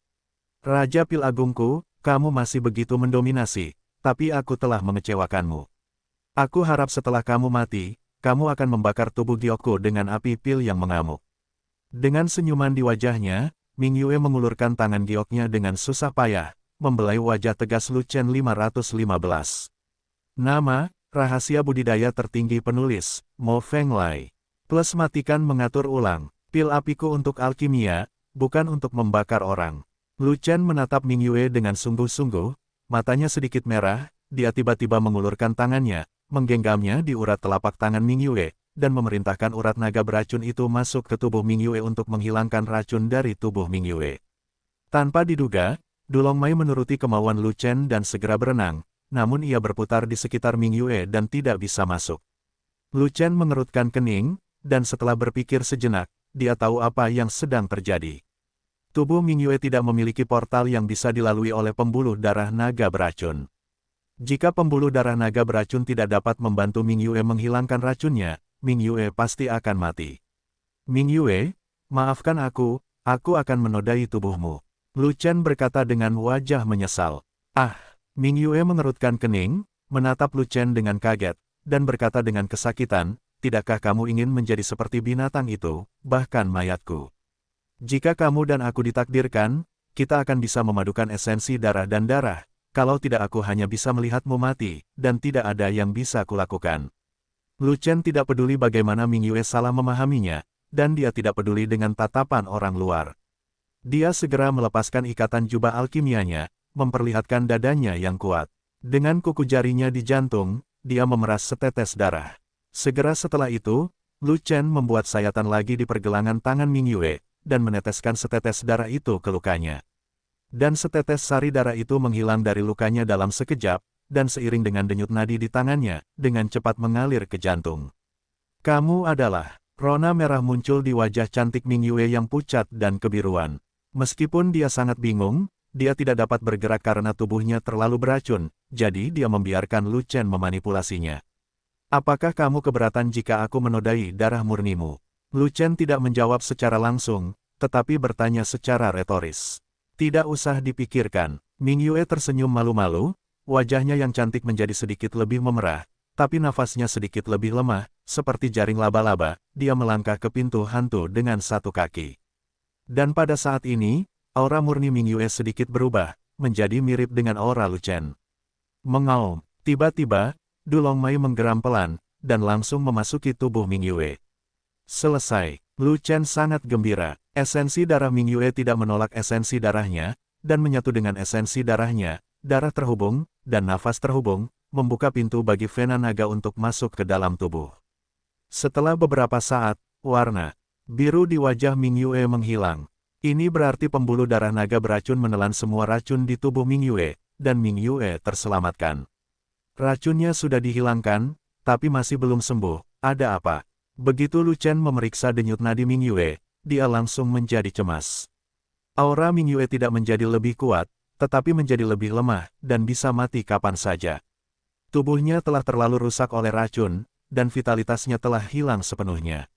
Raja Pil Agungku, kamu masih begitu mendominasi, tapi aku telah mengecewakanmu. Aku harap setelah kamu mati, kamu akan membakar tubuh Gyokku dengan api pil yang mengamuk. Dengan senyuman di wajahnya, Ming Yue mengulurkan tangan gioknya dengan susah payah, membelai wajah tegas Lu Chen 515. Nama, rahasia budidaya tertinggi penulis, Mo Feng Lai. Plus matikan mengatur ulang, pil apiku untuk alkimia, bukan untuk membakar orang. Lu Chen menatap Ming Yue dengan sungguh-sungguh, matanya sedikit merah, dia tiba-tiba mengulurkan tangannya, menggenggamnya di urat telapak tangan Ming Yue, dan memerintahkan urat naga beracun itu masuk ke tubuh Ming Yue untuk menghilangkan racun dari tubuh Ming Yue. Tanpa diduga, Dulong Mai menuruti kemauan Lu Chen dan segera berenang, namun ia berputar di sekitar Ming Yue dan tidak bisa masuk. Lu Chen mengerutkan kening, dan setelah berpikir sejenak, dia tahu apa yang sedang terjadi. Tubuh Ming Yue tidak memiliki portal yang bisa dilalui oleh pembuluh darah naga beracun. Jika pembuluh darah naga beracun tidak dapat membantu Ming Yue menghilangkan racunnya, Ming Yue pasti akan mati. Ming Yue, maafkan aku akan menodai tubuhmu. Lu Chen berkata dengan wajah menyesal. Ah, Ming Yue mengerutkan kening, menatap Lu Chen dengan kaget, dan berkata dengan kesakitan, tidakkah kamu ingin menjadi seperti binatang itu, bahkan mayatku? Jika kamu dan aku ditakdirkan, kita akan bisa memadukan esensi darah dan darah, kalau tidak aku hanya bisa melihatmu mati, dan tidak ada yang bisa kulakukan. Lu Chen tidak peduli bagaimana Ming Yue salah memahaminya, dan dia tidak peduli dengan tatapan orang luar. Dia segera melepaskan ikatan jubah alkimianya, memperlihatkan dadanya yang kuat. Dengan kuku jarinya di jantung, dia memeras setetes darah. Segera setelah itu, Lu Chen membuat sayatan lagi di pergelangan tangan Ming Yue, dan meneteskan setetes darah itu ke lukanya. Dan setetes sari darah itu menghilang dari lukanya dalam sekejap, dan seiring dengan denyut nadi di tangannya, dengan cepat mengalir ke jantung. Kamu adalah, rona merah muncul di wajah cantik Ming Yue yang pucat dan kebiruan. Meskipun dia sangat bingung, dia tidak dapat bergerak karena tubuhnya terlalu beracun, jadi dia membiarkan Lu Chen memanipulasinya. Apakah kamu keberatan jika aku menodai darah murnimu? Lu Chen tidak menjawab secara langsung, tetapi bertanya secara retoris. Tidak usah dipikirkan. Ming Yue tersenyum malu-malu, wajahnya yang cantik menjadi sedikit lebih memerah, tapi nafasnya sedikit lebih lemah, seperti jaring laba-laba, dia melangkah ke pintu hantu dengan satu kaki. Dan pada saat ini, aura murni Ming Yue sedikit berubah, menjadi mirip dengan aura Lu Chen. Mengaum, tiba-tiba, Dulong Mai menggeram pelan, dan langsung memasuki tubuh Ming Yue. Selesai, Lu Chen sangat gembira, esensi darah Ming Yue tidak menolak esensi darahnya, dan menyatu dengan esensi darahnya, darah terhubung, dan nafas terhubung, membuka pintu bagi vena naga untuk masuk ke dalam tubuh. Setelah beberapa saat, warna biru di wajah Ming Yue menghilang. Ini berarti pembuluh darah naga beracun menelan semua racun di tubuh Ming Yue, dan Ming Yue terselamatkan. Racunnya sudah dihilangkan, tapi masih belum sembuh. Ada apa? Begitu Lu Chen memeriksa denyut nadi Ming Yue, dia langsung menjadi cemas. Aura Ming Yue tidak menjadi lebih kuat, tetapi menjadi lebih lemah, dan bisa mati kapan saja. Tubuhnya telah terlalu rusak oleh racun, dan vitalitasnya telah hilang sepenuhnya.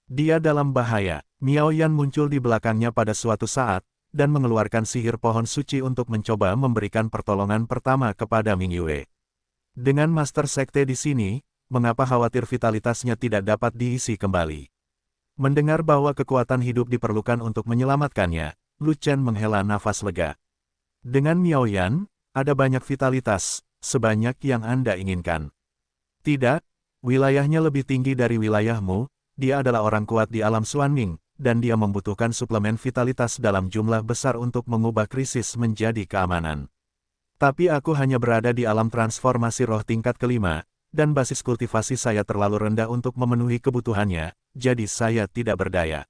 Dia dalam bahaya. Miao Yan muncul di belakangnya pada suatu saat, dan mengeluarkan sihir pohon suci untuk mencoba memberikan pertolongan pertama kepada Ming Yue. Dengan Master Sekte di sini, mengapa khawatir vitalitasnya tidak dapat diisi kembali? Mendengar bahwa kekuatan hidup diperlukan untuk menyelamatkannya, Lu Chen menghela nafas lega. Dengan Miao Yan, ada banyak vitalitas, sebanyak yang Anda inginkan. Tidak, wilayahnya lebih tinggi dari wilayahmu, dia adalah orang kuat di alam Xuanming, dan dia membutuhkan suplemen vitalitas dalam jumlah besar untuk mengubah krisis menjadi keamanan. Tapi aku hanya berada di alam transformasi roh tingkat kelima, dan basis kultivasi saya terlalu rendah untuk memenuhi kebutuhannya, jadi saya tidak berdaya.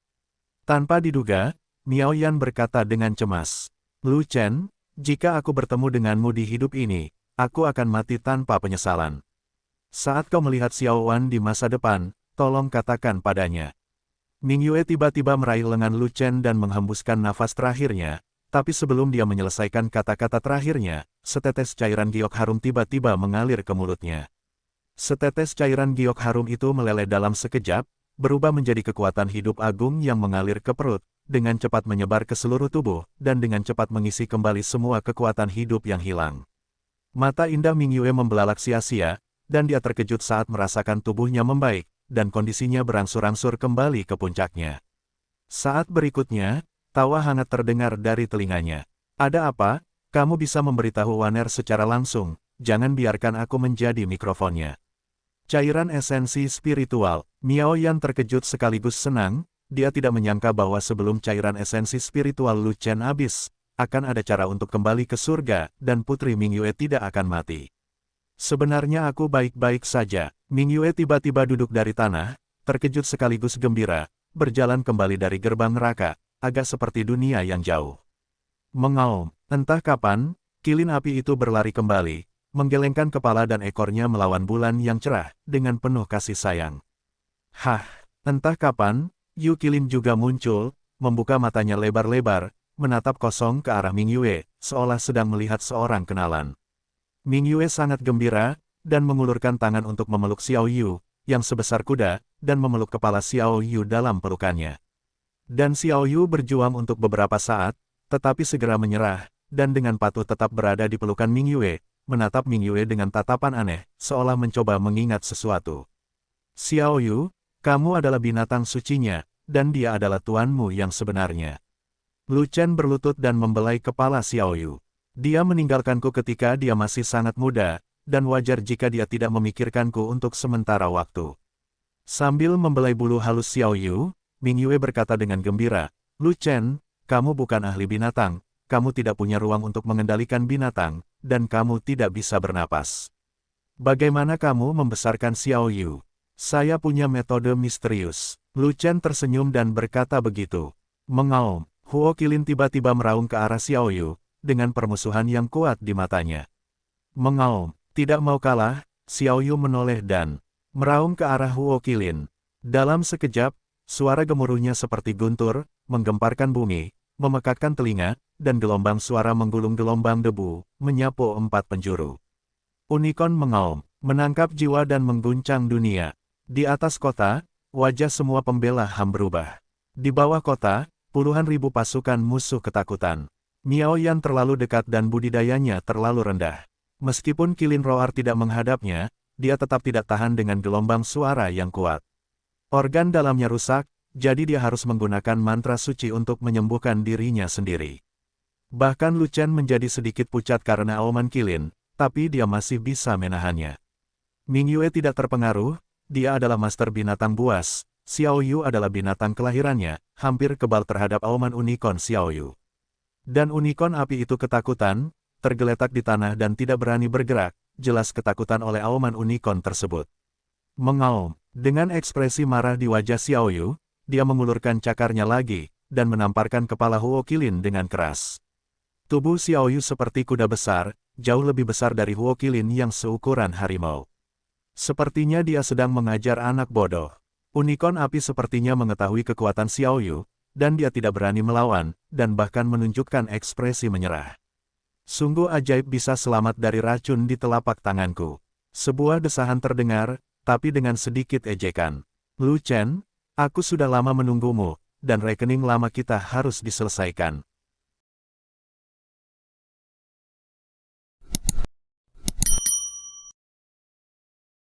Tanpa diduga, Miao Yan berkata dengan cemas. Lu Chen, jika aku bertemu denganmu di hidup ini, aku akan mati tanpa penyesalan. Saat kau melihat Xiao Wan di masa depan, tolong katakan padanya. Ming Yue tiba-tiba meraih lengan Lu Chen dan menghembuskan nafas terakhirnya, tapi sebelum dia menyelesaikan kata-kata terakhirnya, setetes cairan giok harum tiba-tiba mengalir ke mulutnya. Setetes cairan giok harum itu meleleh dalam sekejap, berubah menjadi kekuatan hidup agung yang mengalir ke perut, dengan cepat menyebar ke seluruh tubuh, dan dengan cepat mengisi kembali semua kekuatan hidup yang hilang. Mata indah Ming Yue membelalak sia-sia, dan dia terkejut saat merasakan tubuhnya membaik, dan kondisinya berangsur-angsur kembali ke puncaknya. Saat berikutnya, tawa hangat terdengar dari telinganya. Ada apa? Kamu bisa memberitahu Waner secara langsung, jangan biarkan aku menjadi mikrofonnya. Cairan esensi spiritual. Miao Yan terkejut sekaligus senang, dia tidak menyangka bahwa sebelum cairan esensi spiritual Lu Chen habis, akan ada cara untuk kembali ke surga, dan Putri Ming Yue tidak akan mati. Sebenarnya aku baik-baik saja. Ming Yue tiba-tiba duduk dari tanah, terkejut sekaligus gembira, berjalan kembali dari gerbang neraka, agak seperti dunia yang jauh. Mengaum, entah kapan, kilin api itu berlari kembali, menggelengkan kepala dan ekornya melawan bulan yang cerah, dengan penuh kasih sayang. Hah, entah kapan, Yu Kilin juga muncul, membuka matanya lebar-lebar, menatap kosong ke arah Ming Yue, seolah sedang melihat seorang kenalan. Ming Yue sangat gembira, dan mengulurkan tangan untuk memeluk Xiao Yu, yang sebesar kuda, dan memeluk kepala Xiao Yu dalam pelukannya. Dan Xiao Yu berjuang untuk beberapa saat, tetapi segera menyerah, dan dengan patuh tetap berada di pelukan Ming Yue, menatap Ming Yue dengan tatapan aneh, seolah mencoba mengingat sesuatu. Xiao Yu, kamu adalah binatang sucinya, dan dia adalah tuanmu yang sebenarnya. Lu Chen berlutut dan membelai kepala Xiao Yu. Dia meninggalkanku ketika dia masih sangat muda, dan wajar jika dia tidak memikirkanku untuk sementara waktu. Sambil membelai bulu halus Xiao Yu, Ming Yue berkata dengan gembira, Lu Chen, kamu bukan ahli binatang, kamu tidak punya ruang untuk mengendalikan binatang, dan kamu tidak bisa bernapas. Bagaimana kamu membesarkan Xiao Yu? Saya punya metode misterius. Lu Chen tersenyum dan berkata begitu. Mengaum, Huo Qilin tiba-tiba meraung ke arah Xiao Yu, dengan permusuhan yang kuat di matanya. Mengaum, tidak mau kalah, Xiao Yu menoleh dan meraung ke arah Huo Qilin. Dalam sekejap, suara gemuruhnya seperti guntur, menggemparkan bumi, memekakkan telinga, dan gelombang suara menggulung gelombang debu, menyapu 4 penjuru. Unicorn mengaum, menangkap jiwa dan mengguncang dunia. Di atas kota, wajah semua pembela HAM berubah. Di bawah kota, puluhan ribu pasukan musuh ketakutan. Miao Yan terlalu dekat dan budidayanya terlalu rendah. Meskipun Kilin Roar tidak menghadapnya, dia tetap tidak tahan dengan gelombang suara yang kuat. Organ dalamnya rusak, jadi dia harus menggunakan mantra suci untuk menyembuhkan dirinya sendiri. Bahkan Lu Chen menjadi sedikit pucat karena auman Kilin, tapi dia masih bisa menahannya. Ming Yue tidak terpengaruh, dia adalah master binatang buas, Xiao Yu adalah binatang kelahirannya, hampir kebal terhadap auman unicorn Xiao Yu. Dan unicorn api itu ketakutan, tergeletak di tanah dan tidak berani bergerak, jelas ketakutan oleh auman unicorn tersebut. Mengaum, dengan ekspresi marah di wajah Xiao Yu, dia mengulurkan cakarnya lagi, dan menamparkan kepala Huo Qilin dengan keras. Tubuh Xiao Yu seperti kuda besar, jauh lebih besar dari Huo Qilin yang seukuran harimau. Sepertinya dia sedang mengajar anak bodoh. Unicorn api sepertinya mengetahui kekuatan Xiao Yu, dan dia tidak berani melawan, dan bahkan menunjukkan ekspresi menyerah. Sungguh ajaib bisa selamat dari racun di telapak tanganku. Sebuah desahan terdengar, tapi dengan sedikit ejekan. Lu Chen, aku sudah lama menunggumu, dan rekening lama kita harus diselesaikan.